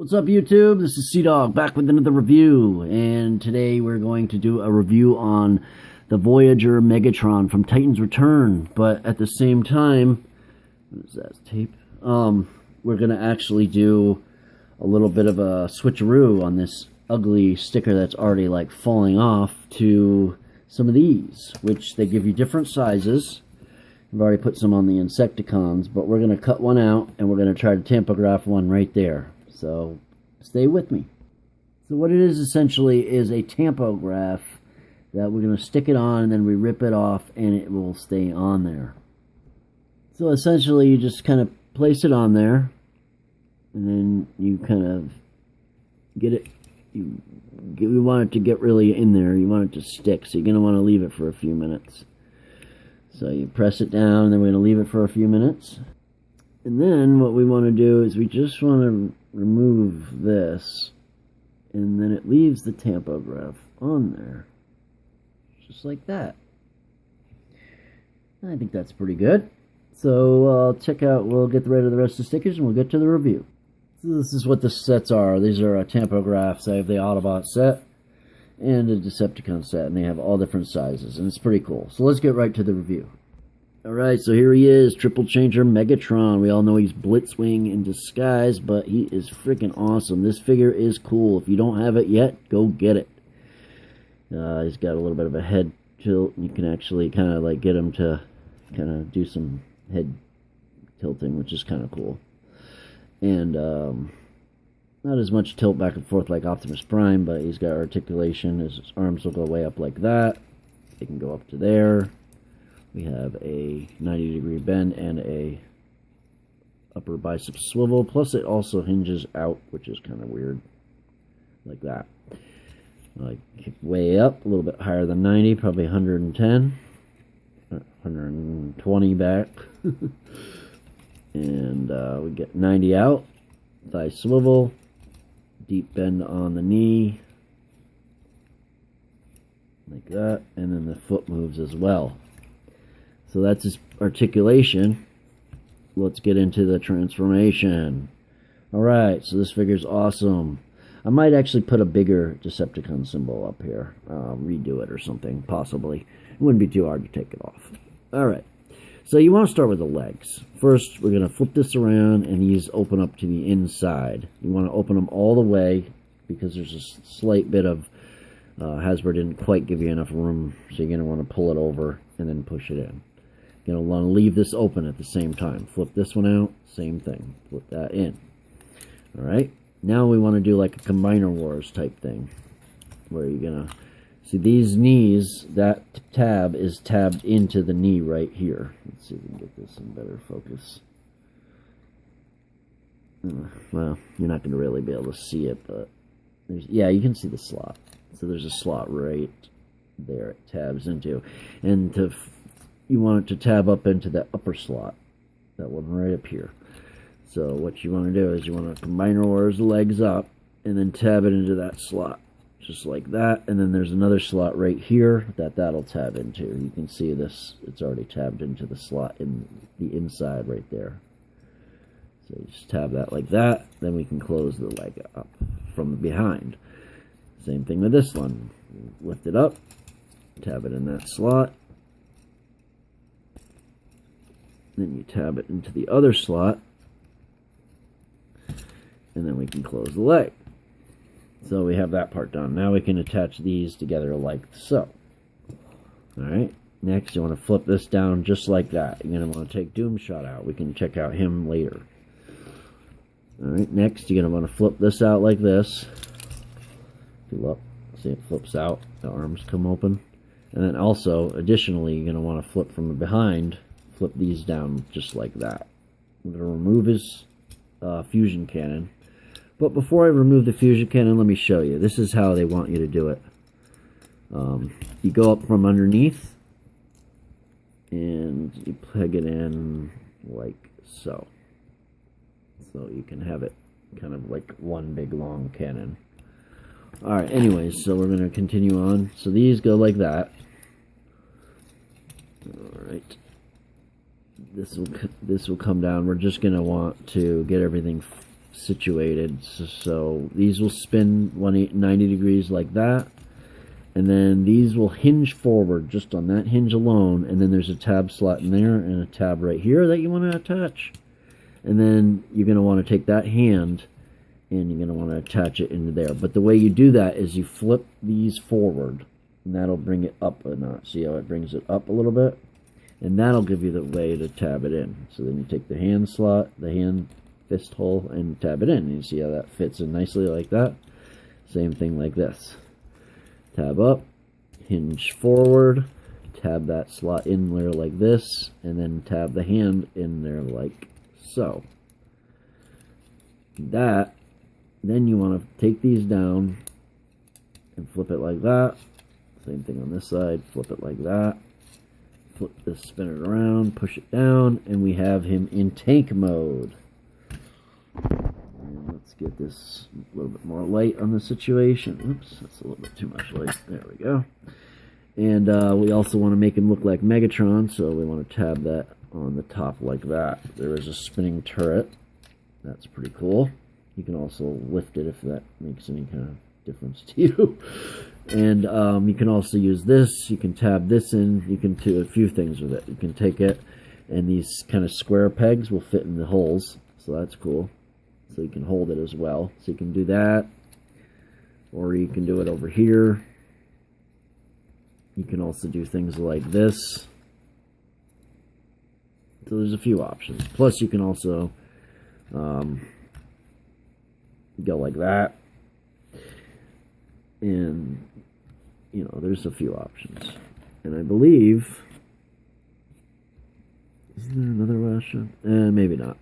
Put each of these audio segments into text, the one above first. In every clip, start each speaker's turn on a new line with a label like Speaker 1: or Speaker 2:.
Speaker 1: What's up, YouTube? This is Sea-Dog back with another review, and today we're going to do a review on the Voyager Megatron from Titan's Return. But at the same time, what is that, tape? We're gonna actually do a little bit of a switcheroo on this ugly sticker that's already like falling off to some of these, which they give you different sizes. I've already put some on the Insecticons, but we're gonna cut one out and we're gonna try to tampograph one right there. So stay with me. So what it is essentially is a tampograph that we're going to stick it on, and then we rip it off and it will stay on there. So essentially you just kind of place it on there, and then you kind of get it, you want it to get really in there, you want it to stick, so you're going to want to leave it for a few minutes. So you press it down, and then we're going to leave it for a few minutes. And then what we want to do is we just want to remove this, and then it leaves the tampograph on there, just like that. I think that's pretty good. So check out, we'll get rid of the rest of the stickers and we'll get to the review. So this is what the sets are. These are tampographs. I have the Autobot set and a Decepticon set, and they have all different sizes, and it's pretty cool. So let's get right to the review. Alright, so here he is, Triple Changer Megatron. We all know he's Blitzwing in disguise, but he is freaking awesome. This figure is cool. If you don't have it yet, go get it. He's got a little bit of a head tilt. You can actually kind of like get him to kind of do some head tilting, which is kind of cool. And not as much tilt back and forth like Optimus Prime, but he's got articulation. His arms will go way up like that. They can go up to there. We have a 90-degree bend and a upper bicep swivel, plus it also hinges out, which is kind of weird, like that. Like way up, a little bit higher than 90, probably 110, 120 back. And we get 90 out, thigh swivel, deep bend on the knee, like that, and then the foot moves as well. So that's his articulation. Let's get into the transformation. Alright, so this figure's awesome. I might actually put a bigger Decepticon symbol up here. Redo it or something, possibly. It wouldn't be too hard to take it off. Alright, so you want to start with the legs. First, we're going to flip this around, and these open up to the inside. You want to open them all the way, because there's a slight bit of Hasbro didn't quite give you enough room, so you're going to want to pull it over and then push it in. You're going to want to leave this open at the same time. Flip this one out, same thing. Flip that in. Alright, now we want to do like a Combiner Wars type thing, where you're going to see these knees, that tab is tabbed into the knee right here. Let's see if we can get this in better focus. Well, you're not going to really be able to see it, but yeah, you can see the slot. So there's a slot right there it tabs into. And you want it to tab up into that upper slot, that one right up here. So what you want to do is you want to Combiner Wars the legs up and then tab it into that slot, just like that. And then there's another slot right here that'll tab into. You can see this, it's already tabbed into the slot in the inside right there. So you just tab that like that, then we can close the leg up from behind. Same thing with this one. Lift it up, tab it in that slot. Then you tab it into the other slot, and then we can close the leg. So we have that part done. Now we can attach these together like so. Alright, next you want to flip this down just like that. You're going to want to take Doomshot out. We can check out him later. Alright, next you're going to want to flip this out like this. If you look, see it flips out, the arms come open. And then also, additionally, you're going to want to flip from behind. Flip these down just like that. I'm going to remove his fusion cannon. But before I remove the fusion cannon, let me show you. This is how they want you to do it. You go up from underneath, and you plug it in like so. So you can have it kind of like one big long cannon. Alright, anyways, so we're going to continue on. So these go like that. Alright. This will come down. We're just going to want to get everything situated. So these will spin 90 degrees like that, and then these will hinge forward just on that hinge alone, and then there's a tab slot in there and a tab right here that you want to attach. And then you're going to want to take that hand and you're going to want to attach it into there. But the way you do that is you flip these forward, and that'll bring it up a notch. See how it brings it up a little bit? And that'll give you the way to tab it in. So then you take the hand slot, the hand fist hole, and tab it in. And you see how that fits in nicely like that? Same thing like this. Tab up, hinge forward, tab that slot in there like this, and then tab the hand in there like so. That, then you want to take these down and flip it like that. Same thing on this side, flip it like that. Flip this, spin it around, push it down, and we have him in tank mode. And let's get this a little bit more light on the situation. Oops, that's a little bit too much light. There we go. And we also want to make him look like Megatron, so we want to tab that on the top like that. There is a spinning turret. That's pretty cool. You can also lift it if that makes any kind of difference to you. And you can also use this. You can tab this in. You can do a few things with it. You can take it, and these kind of square pegs will fit in the holes, so that's cool. So you can hold it as well. So you can do that, or you can do it over here. You can also do things like this. So there's a few options. Plus you can also go like that. And, you know, there's a few options. And I believe... Is there another option? Maybe not.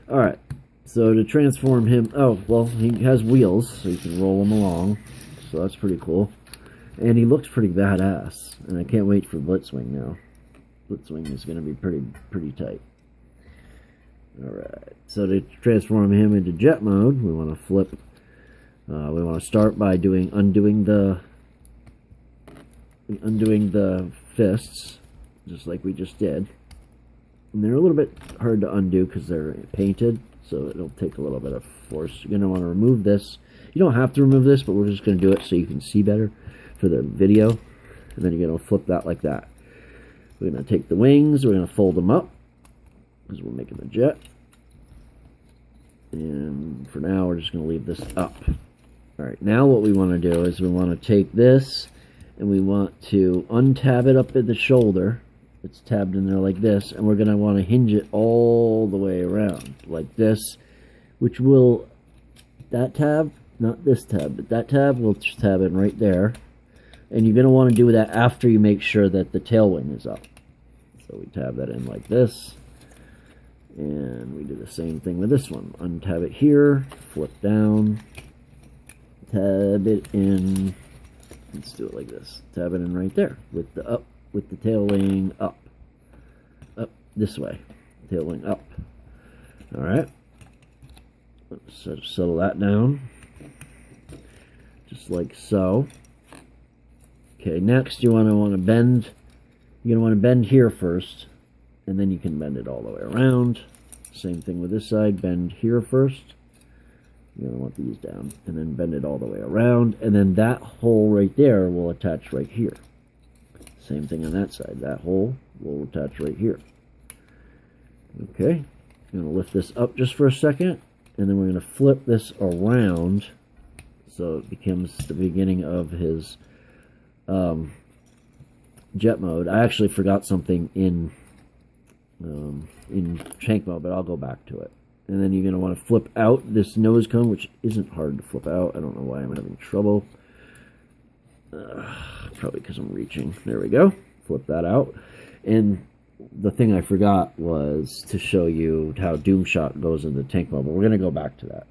Speaker 1: Alright. So to transform him... Oh, well, he has wheels, so you can roll him along. So that's pretty cool. And he looks pretty badass. And I can't wait for Blitzwing now. Blitzwing is going to be pretty tight. Alright. So to transform him into jet mode, we want to flip... we want to start by undoing the fists, just like we just did. And they're a little bit hard to undo because they're painted, so it'll take a little bit of force. You're going to want to remove this. You don't have to remove this, but we're just going to do it so you can see better for the video. And then you're going to flip that like that. We're going to take the wings, we're going to fold them up, because we're making the jet. And for now, we're just going to leave this up. Alright, now what we want to do is we want to take this, and we want to untab it up at the shoulder. It's tabbed in there like this, and we're going to want to hinge it all the way around, like this, which will, that tab, not this tab, but that tab will tab in right there. And you're going to want to do that after you make sure that the tail wing is up. So we tab that in like this. And we do the same thing with this one. Untab it here, flip down, tab it in. Let's do it like this. Tab it in right there with the tail wing up. Up this way. Tail wing up. Alright. Let's settle that down. Just like so. Okay, next you want to bend. You're going to want to bend here first, and then you can bend it all the way around. Same thing with this side. Bend here first. You're going to want these down, and then bend it all the way around, and then that hole right there will attach right here. Same thing on that side. That hole will attach right here. Okay, I'm going to lift this up just for a second, and then we're going to flip this around so it becomes the beginning of his jet mode. I actually forgot something in tank mode, but I'll go back to it. And then you're going to want to flip out this nose cone, which isn't hard to flip out. I don't know why I'm having trouble. Probably because I'm reaching. There we go. Flip that out. And the thing I forgot was to show you how Doom Shot goes into tank mode, but we're going to go back to that.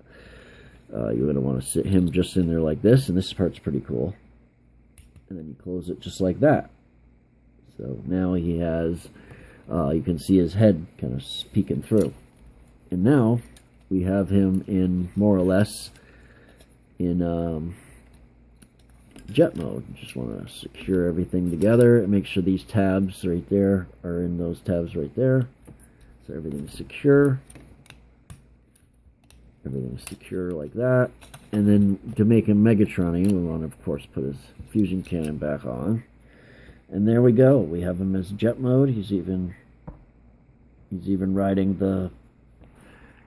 Speaker 1: You're going to want to sit him just in there like this, and this part's pretty cool. And then you close it just like that. So now he has, you can see his head kind of peeking through. And now we have him in more or less in jet mode. Just want to secure everything together and make sure these tabs right there are in those tabs right there. So everything's secure. everything's secure like that. And then to make him Megatron, we want to, of course, put his fusion cannon back on. And there we go. We have him as jet mode. He's even riding the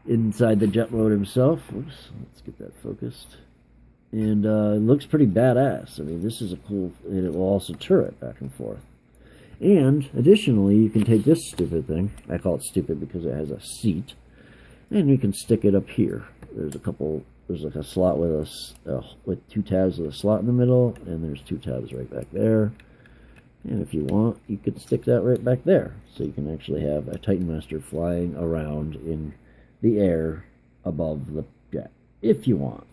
Speaker 1: inside the jet mode himself. Oops, let's get that focused. And it looks pretty badass. I mean, this is a cool, and it will also turret back and forth. And additionally, you can take this stupid thing. I call it stupid because it has a seat, and you can stick it up here. There's a couple. There's like a slot with with 2 tabs with a slot in the middle, and there's 2 tabs right back there. And if you want, you could stick that right back there. So you can actually have a Titan Master flying around in the air above the jet, if you want.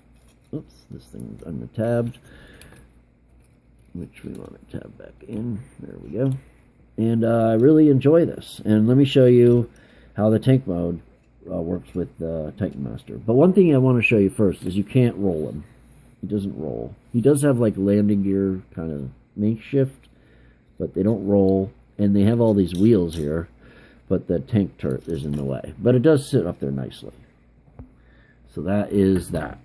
Speaker 1: Oops, this thing's untabbed, which we want to tab back in. There we go. And I really enjoy this. And let me show you how the tank mode works with the Titan Master. But one thing I want to show you first is you can't roll him. He doesn't roll. He does have like landing gear kind of makeshift, but they don't roll, and they have all these wheels here, but the tank turret is in the way. But it does sit up there nicely. So that is that.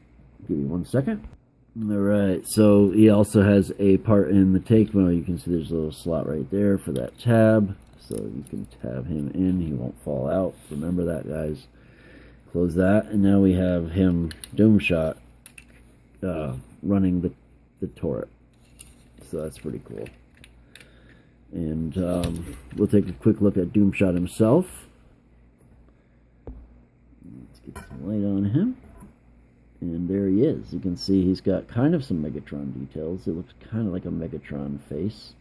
Speaker 1: Give me 1 second. Alright, so he also has a part in the tank mode. You can see there's a little slot right there for that tab. So you can tab him in. He won't fall out. Remember that, guys. Close that. And now we have him, Doomshot, running the turret. So that's pretty cool. And we'll take a quick look at Doomshot himself. Let's get some light on him. And there he is. You can see he's got kind of some Megatron details. It looks kind of like a Megatron face.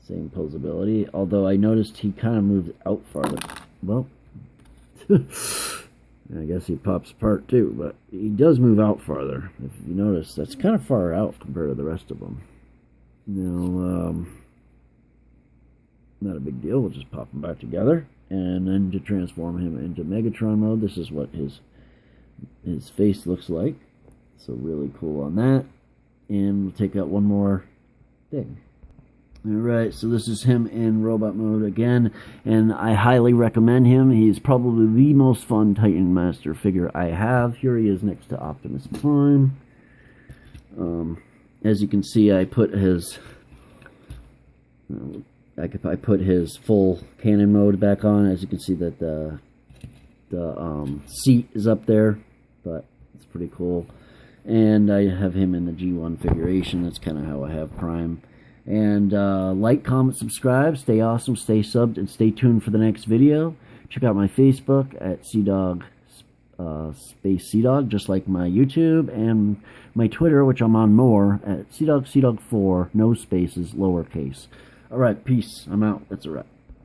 Speaker 1: Same posability. Although I noticed he kind of moved out farther. Well, I guess he pops apart too. But he does move out farther. If you notice, that's kind of far out compared to the rest of them. Now, not a big deal. We'll just pop them back together. And then to transform him into Megatron mode, this is what his face looks like. So really cool on that. And we'll take out one more thing. Alright, so this is him in robot mode again, and I highly recommend him. He's probably the most fun Titan Master figure I have. Here he is next to Optimus Prime. As you can see, I put his full cannon mode back on. As you can see that the seat is up there, but it's pretty cool. And I have him in the G1 figuration. That's kind of how I have Prime. And like, comment, subscribe, stay awesome, stay subbed, and stay tuned for the next video. Check out my Facebook at CDog space CDog, just like my YouTube, and my Twitter, which I'm on more, at CDog4, no spaces, lowercase. Alright, peace. I'm out. That's a wrap.